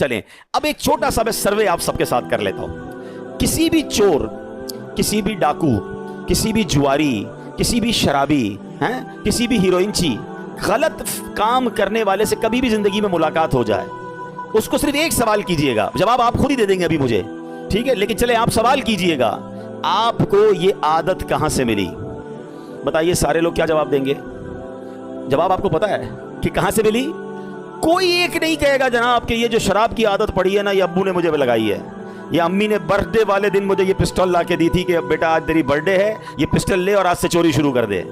چلیں اب ایک چھوٹا سا میں سروے آپ سب کے ساتھ کر لیتا ہوں. کسی بھی چور, کسی بھی ڈاکو, کسی بھی جواری, کسی بھی شرابی, کسی بھی ہیروئنچی, غلط کام کرنے والے سے کبھی بھی زندگی میں ملاقات ہو جائے, اس کو صرف ایک سوال کیجئے گا, جواب آپ خود ہی دے دیں گے ابھی مجھے, ٹھیک ہے, لیکن چلے آپ سوال کیجئے گا, آپ کو یہ عادت کہاں سے ملی؟ بتائیے سارے لوگ کیا جواب دیں گے؟ جواب آپ کو پتا ہے کہ کہاں سے ملی؟ کوئی ایک نہیں کہے گا جناب کہ یہ جو شراب کی عادت پڑی ہے نا یہ ابو نے مجھے لگائی ہے, یا امی نے برتھ ڈے والے دن مجھے یہ پسٹل لا کے دی تھی کہ بیٹا آج تیری برتھ ڈے ہے, یہ پسٹل لے اور آج سے چوری شروع کر دے.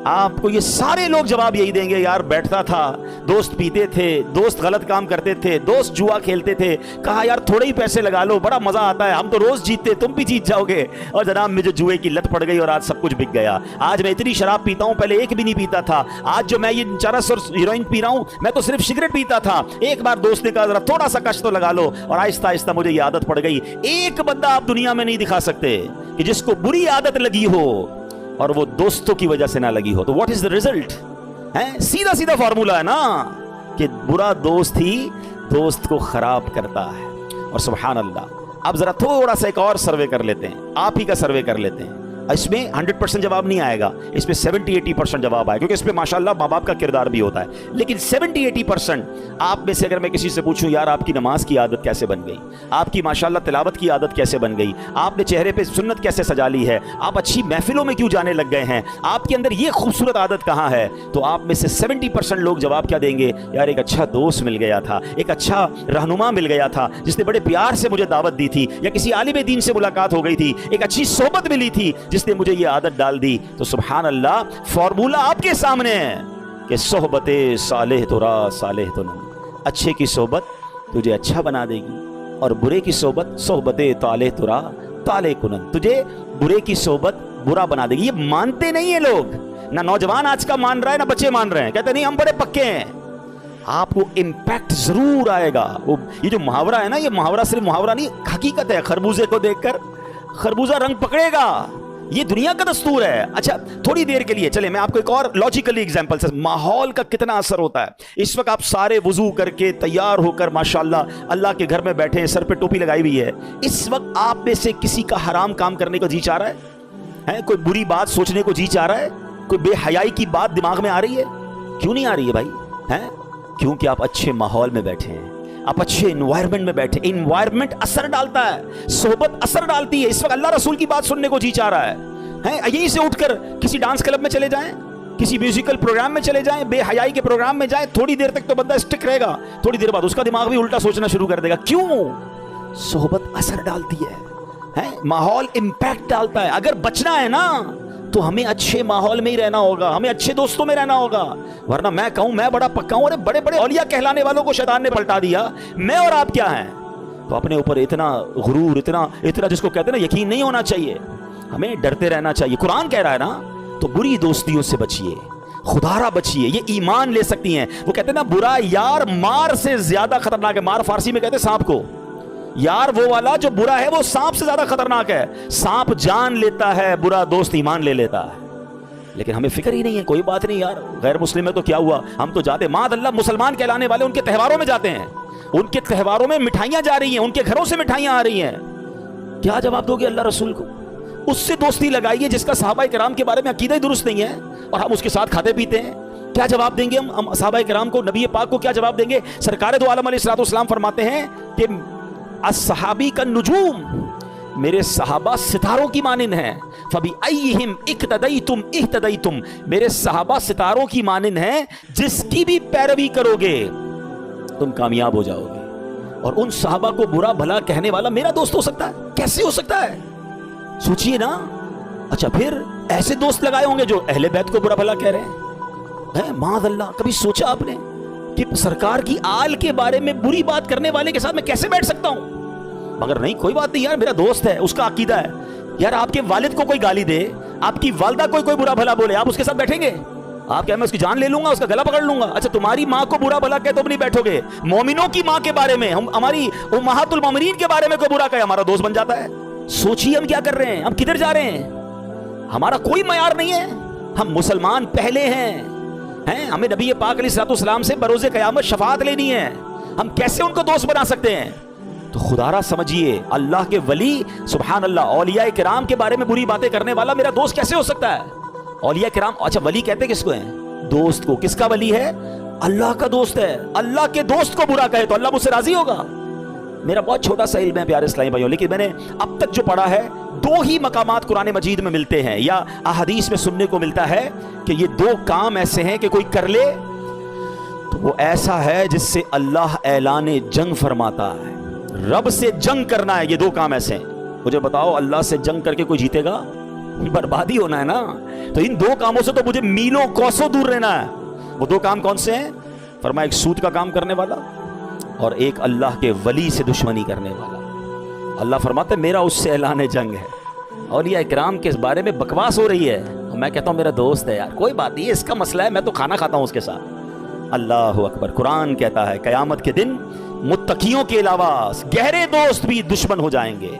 آپ کو یہ سارے لوگ جواب یہی دیں گے, یار بیٹھتا تھا, دوست پیتے تھے, دوست غلط کام کرتے تھے, دوست جوا کھیلتے تھے, کہا یار تھوڑے ہی پیسے لگا لو, بڑا مزہ آتا ہے, ہم تو روز جیتتے, تم بھی جیت جاؤ گے, اور جناب مجھے جوئے کی لت پڑ گئی اور آج سب کچھ بک گیا. آج میں اتنی شراب پیتا ہوں, پہلے ایک بھی نہیں پیتا تھا, آج جو میں یہ چرس اور ہیروئن پی رہا ہوں, میں تو صرف سگریٹ پیتا تھا, ایک بار دوست نے کہا ذرا تھوڑا سا کش تو لگا لو, اور آہستہ آہستہ مجھے یہ عادت پڑ گئی. ایک بندہ آپ دنیا میں نہیں دکھا سکتے کہ جس کو بری عادت لگی ہو اور وہ دوستوں کی وجہ سے نہ لگی ہو. تو واٹ از دا ریزلٹ؟ سیدھا سیدھا فارمولا ہے نا کہ برا دوست ہی دوست کو خراب کرتا ہے. اور سبحان اللہ, اب ذرا تھوڑا سا ایک اور سروے کر لیتے ہیں, آپ ہی کا سروے کر لیتے ہیں. اس میں 100% جواب نہیں آئے گا, اس پہ 70-80% جواب آئے, کیونکہ اس پہ ماشاءاللہ ماں باپ کا کردار بھی ہوتا ہے. لیکن 70-80% آپ میں سے اگر میں کسی سے پوچھوں یار آپ کی نماز کی عادت کیسے بن گئی, آپ کی ماشاءاللہ تلاوت کی عادت کیسے بن گئی, آپ نے چہرے پہ سنت کیسے سجا لی ہے, آپ اچھی محفلوں میں کیوں جانے لگ گئے ہیں, آپ کے اندر یہ خوبصورت عادت کہاں ہے, تو آپ میں سے 70% لوگ جواب کیا دیں گے؟ یار ایک اچھا دوست مل گیا تھا, ایک اچھا رہنما مل گیا تھا جس نے بڑے پیار سے مجھے دعوت دی تھی, یا کسی عالم دین سے ملاقات ہو گئی تھی, ایک اچھی صحبت ملی تھی جس نے مجھے یہ عادت ڈال دی. تو سبحان اللہ, فارمولا آپ کے سامنے ہے کہ صحبت صالح ترا صالح تنم, اچھے کی صحبت تجھے اچھا بنا دے گی, اور برے کی صحبت طالح ترا طالح کنن, تجھے برے کی صحبت برا بنا دے گی. یہ مانتے نہیں ہیں لوگ, نہ نوجوان آج کا مان رہا ہے, نہ بچے مان رہے ہیں, کہتے نہیں ہم بڑے پکے ہیں. آپ کو امپیکٹ ضرور آئے گا. یہ جو محاورہ ہے نا, یہ محاورہ صرف محاورہ نہیں, حقیقت ہے. خربوزے کو دیکھ کر خربوزہ رنگ پکڑے گا, یہ دنیا کا دستور ہے. اچھا تھوڑی دیر کے لیے چلے میں آپ کو ایک اور لاجیکلی ایگزامپل سے, ماحول کا کتنا اثر ہوتا ہے. اس وقت آپ سارے وضو کر کے تیار ہو کر ماشاءاللہ اللہ کے گھر میں بیٹھے ہیں, سر پہ ٹوپی لگائی ہوئی ہے. اس وقت آپ میں سے کسی کا حرام کام کرنے کو جی چاہ رہا ہے؟ کوئی بری بات سوچنے کو جی چاہ رہا ہے؟ کوئی بے حیائی کی بات دماغ میں آ رہی ہے؟ کیوں نہیں آ رہی ہے بھائی؟ کیونکہ آپ اچھے ماحول میں بیٹھے ہیں, آپ اچھے انوائرمنٹ میں بیٹھے. انوائرمنٹ اثر ڈالتا ہے, صحبت اثر ڈالتی ہے. اس وقت اللہ رسول کی بات سننے کو جی چاہ رہا ہے, یہیں سے اٹھ کر کسی ڈانس کلب میں چلے جائیں, کسی میوزیکل پروگرام میں چلے جائیں, بے حیائی کے پروگرام میں جائیں, تھوڑی دیر تک تو بندہ اسٹک رہے گا, تھوڑی دیر بعد اس کا دماغ بھی الٹا سوچنا شروع کر دے گا. کیوں؟ صحبت اثر ڈالتی ہے, ماحول امپیکٹ ڈالتا ہے. اگر بچنا ہے نا تو ہمیں اچھے ماحول میں ہی رہنا ہوگا, ہمیں اچھے دوستوں میں رہنا ہوگا. ورنہ میں کہوں میں بڑا پکا ہوں, ارے بڑے بڑے اولیاء کہلانے والوں کو شیطان نے پلٹا دیا, میں اور آپ کیا ہیں؟ تو اپنے اوپر اتنا غرور, اتنا جس کو کہتے ہیں نا یقین نہیں ہونا چاہیے. ہمیں ڈرتے رہنا چاہیے. قرآن کہہ رہا ہے نا تو بری دوستیوں سے بچیے, خدارہ بچیے, یہ ایمان لے سکتی ہیں. وہ کہتے ہیں نا برا یار مار سے زیادہ خطرناک ہے. مار فارسی میں کہتے ہیں سانپ کو, یار وہ والا جو برا ہے وہ سانپ سے زیادہ خطرناک ہے. سانپ جان لیتا ہے, برا دوست ایمان لے لیتا ہے. لیکن ہمیں فکر ہی نہیں ہے, کوئی بات نہیں یار غیر مسلم ہے تو کیا ہوا, ہم تو جاتے. معاذ اللہ مسلمان کہلانے والے ان کے تہواروں میں جاتے ہیں, ان کے تہواروں میں مٹھائیاں جا رہی ہیں, ان کے گھروں سے مٹھائیاں آ رہی ہیں. کیا جواب دو گے اللہ رسول کو؟ اس سے دوستی لگائیے جس کا صحابہ کرام کے بارے میں عقیدہ ہی درست نہیں ہے, اور ہم اس کے ساتھ کھاتے پیتے ہیں. کیا جواب دیں گے ہم صحابہ کرام کو, نبی پاک کو کیا جواب دیں گے؟ سرکار دو عالم علیہ الصلوۃ والسلام فرماتے ہیں کہ الصحابی کا نجوم, میرے صحابہ ستاروں کی مانند ہیں. فبأیہم اقتدیتم اہتدیتم, میرے صحابہ ستاروں کی مانند ہیں, جس کی بھی پیروی کرو گے تم کامیاب ہو جاؤ گے. اور ان صحابہ کو برا بھلا کہنے والا میرا دوست ہو سکتا ہے؟ کیسے ہو سکتا ہے؟ سوچئے نا. اچھا پھر ایسے دوست لگائے ہوں گے جو اہل بیت کو برا بھلا کہہ رہے ہیں. معاذ اللہ, کبھی سوچا آپ نے کہ سرکار کی آل کے بارے میں بری بات کرنے والے کے ساتھ میں کیسے بیٹھ سکتا ہوں؟ مگر نہیں, کوئی بات نہیں یار, میرا دوست ہے, اس کا عقیدہ ہے. یار آپ کے والد کو کوئی گالی دے, آپ کی والدہ کوئی برا بھلا بولے, آپ اس کے ساتھ بیٹھیں گے؟ آپ کیا میں اس کی جان لے لوں گا, اس کا گلا پکڑ لوں گا؟ اچھا تمہاری ماں کو برا بھلا کہے تو نہیں بیٹھو گے, مومنوں کی ماں کے بارے میں, ہماری امہات المومنین کے بارے میں کوئی برا کہے ہمارا دوست بن جاتا ہے. سوچیے ہم کیا کر رہے ہیں, ہم کدھر جا رہے ہیں. ہمارا کوئی معیار نہیں ہے. ہم مسلمان پہلے ہیں, ہمیں نبی پاک علیہ الصلوۃ والسلام سے بروز قیامت شفاعت لینی ہے. ہم کیسے ان کو دوست بنا سکتے ہیں؟ تو خدا را سمجھیے، اللہ کے ولی، سبحان اللہ، اولیاء کرام کے بارے میں بری باتیں کرنے والا میرا دوست کیسے ہو سکتا ہے؟ اولیاء کرام، اچھا ولی کہتے کس کو ہیں؟ دوست کو۔ کس کا ولی ہے؟ اللہ کا دوست ہے۔ اللہ کے دوست کو برا کہے تو اللہ مجھ سے راضی ہوگا؟ میرا بہت چھوٹا سا علم ہے پیارے اسلامی بھائیوں، لیکن میں نے اب تک جو پڑھا ہے، دو ہی مقامات قرآن مجید میں ملتے ہیں یا احادیث میں سننے کو ملتا ہے کہ یہ دو کام ایسے ہیں کہ کوئی کر لے تو وہ ایسا ہے جس سے اللہ اعلان جنگ فرماتا ہے۔ رب سے جنگ کرنا ہے، یہ دو کام ایسے ہیں۔ مجھے بتاؤ، اللہ سے جنگ کر کے کوئی جیتے گا؟ بربادی ہونا ہے نا۔ تو ان دو کاموں سے تو مجھے میلوں کوسوں دور رہنا ہے۔ وہ دو کام کون سے ہیں؟ فرمایا ایک سود کا کام کرنے والا اور ایک اللہ کے ولی سے دشمنی کرنے والا۔ اللہ فرماتا ہے میرا اس سے اعلان جنگ ہے۔ اولیاء اکرام کے بارے میں بکواس ہو رہی ہے اور میں کہتا ہوں میرا دوست ہے یار، کوئی بات نہیں، اس کا مسئلہ ہے، میں تو کھانا کھاتا ہوں اس کے ساتھ۔ اللہ اکبر۔ قرآن کہتا ہے قیامت کے دن متقیوں کے علاوہ گہرے دوست بھی دشمن ہو جائیں گے۔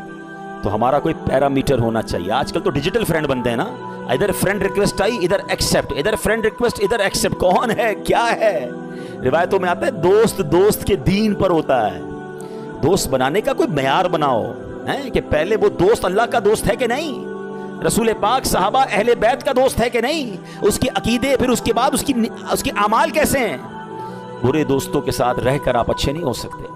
تو ہمارا کوئی پیرامیٹر ہونا چاہیے۔ آج کل تو ڈیجیٹل فرینڈ بنتے ہیں نا، ادھر فرینڈ ریکویسٹ آئی ادھر ایکسیپٹ، ادھر فرینڈ ریکویسٹ ادھر ایکسیپٹ۔ کون ہے کیا ہے؟ روایتوں میں آتا ہے دوست دوست کے دین پر ہوتا ہے۔ دوست بنانے کا کوئی معیار بناؤ ہے کہ پہلے وہ دوست اللہ کا دوست ہے کہ نہیں، رسول پاک صحابہ اہل بیت کا دوست ہے کہ نہیں، اس کے عقیدے، پھر اس کے بعد اس کے اعمال کیسے ہیں۔ برے دوستوں کے ساتھ رہ کر آپ اچھے نہیں ہو سکتے۔